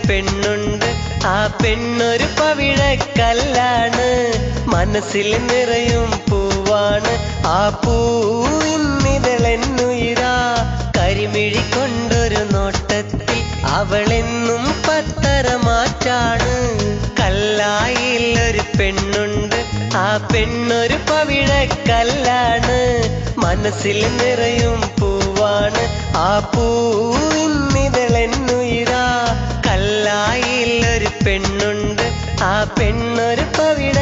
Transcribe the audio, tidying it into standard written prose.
പെണ്ണുണ്ട്, ആ പെണ്ണൊരു പവിഴക്കല്ലാണ്, മനസ്സിൽ നിറയും പൂവാണ്, ആ പൂവിന്നിതളെന്നുയിരാ. കരിമിഴി കൊണ്ടൊരു നോട്ടത്തിൽ അവളെന്നും പത്തരമാറ്റാണ്. കല്ലായിലൊരു പെണ്ണുണ്ട്, ആ പെണ്ണൊരു പവിഴക്കല്ലാണ്, മനസ്സിൽ നിറയും പൂവാണ്, ആ പൂവിന്നിതളെന്നുയിരാ. കല്ലായിലൊരു പെണ്ണുണ്ട്, ആ പെണ്ണൊരു പവിഴ